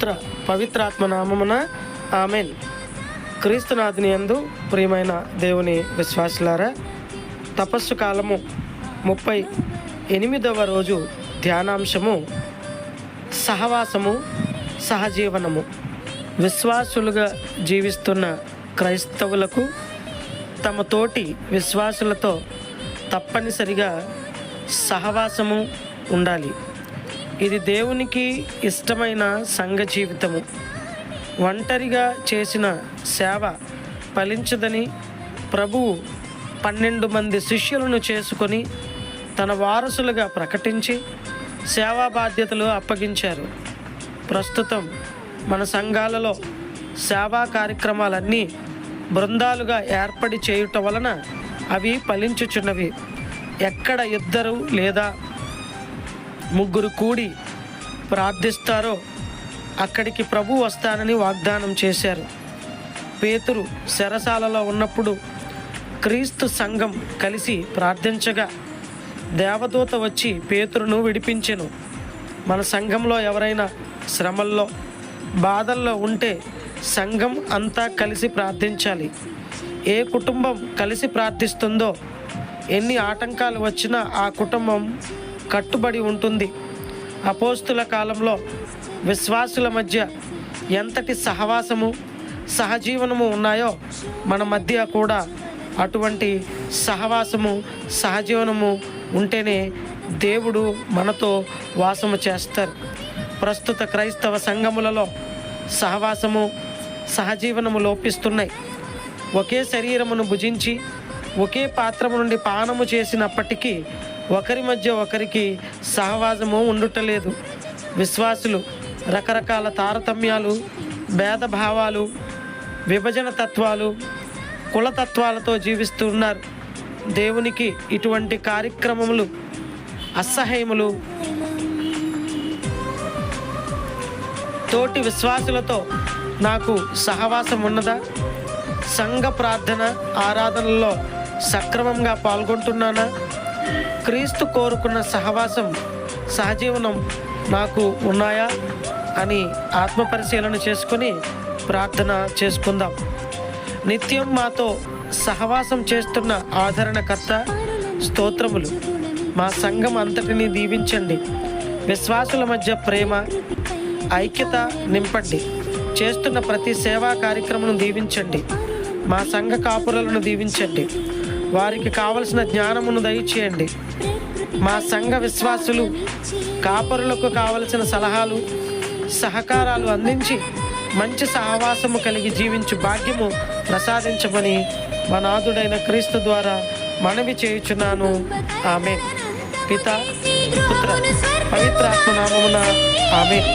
పుత్ర పవిత్రాత్మ నామమున ఆమెన్. క్రీస్తునాథుని యందు ప్రియమైన దేవుని విశ్వాసులారా, తపస్సు కాలము 38వ రోజు ధ్యానాంశము సహవాసము సహజీవనము. విశ్వాసులుగా జీవిస్తున్న క్రైస్తవులకు తమ తోటి విశ్వాసులతో తప్పనిసరిగా సహవాసము ఉండాలి. ఇది దేవునికి ఇష్టమైన సంఘ జీవితము. ఒంటరిగా చేసిన సేవ ఫలించదని ప్రభువు 12 మంది శిష్యులను చేసుకొని తన వారసులుగా ప్రకటించి సేవా బాధ్యతలు అప్పగించారు. ప్రస్తుతం మన సంఘాలలో సేవా కార్యక్రమాలన్నీ బృందాలుగా ఏర్పడి చేయుట వలన అవి ఫలించుచున్నవి. ఎక్కడ 2 లేదా 3 కూడి ప్రార్థిస్తారో అక్కడికి ప్రభు వస్తానని వాగ్దానం చేశారు. పేతురు చెరసాలలో ఉన్నప్పుడు క్రీస్తు సంఘం కలిసి ప్రార్థించగా దేవదూత వచ్చి పేతురును విడిపించెను. మన సంఘంలో ఎవరైనా శ్రమల్లో బాధల్లో ఉంటే సంఘం అంతా కలిసి ప్రార్థించాలి. ఏ కుటుంబం కలిసి ప్రార్థిస్తుందో ఎన్ని ఆటంకాలు వచ్చినా ఆ కుటుంబం కట్టుబడి ఉంటుంది. అపోస్తుల కాలంలో విశ్వాసుల మధ్య ఎంతటి సహవాసము సహజీవనము ఉన్నాయో మన మధ్య కూడా అటువంటి సహవాసము సహజీవనము ఉంటేనే దేవుడు మనతో వాసము చేస్తారు. ప్రస్తుత క్రైస్తవ సంఘములలో సహవాసము సహజీవనము లోపిస్తున్నాయి. ఒకే శరీరమును భుజించి ఒకే పాత్రము నుండి పానము చేసినప్పటికీ ఒకరి మధ్య ఒకరికి సహవాసము ఉండుటలేదు. విశ్వాసులు రకరకాల తారతమ్యాలు, భేదభావాలు, విభజన తత్వాలు, కులతత్వాలతో జీవిస్తున్నారు. దేవునికి ఇటువంటి కార్యక్రమములు అసహ్యములు. తోటి విశ్వాసులతో నాకు సహవాసం ఉన్నదా? సంఘ ప్రార్థన ఆరాధనలో సక్రమంగా పాల్గొంటున్నానా? క్రీస్తు కోరుకున్న సహవాసం సహజీవనం నాకు ఉన్నాయా అని ఆత్మపరిశీలన చేసుకొని ప్రార్థన చేసుకుందాం. నిత్యం మాతో సహవాసం చేస్తున్న ఆదరణకర్త స్తోత్రములు. మా సంఘం అంతటిని దీవించండి. విశ్వాసుల మధ్య ప్రేమ ఐక్యత నింపండి. చేస్తున్న ప్రతి సేవా కార్యక్రమం దీవించండి. మా సంఘ కాపురులను దీవించండి. వారికి కావలసిన జ్ఞానమును దయచేయండి. మా సంఘ విశ్వాసులు కాపరులకు కావలసిన సలహాలు సహకారాలు అందించి మంచి సహవాసము కలిగి జీవించు భాగ్యము ప్రసాదించమని మా నాథుడైన క్రీస్తు ద్వారా మనవి చేయుచున్నాను. ఆమేన్. పితా పుత్ర పవిత్రాత్మ నామమున ఆమేన్.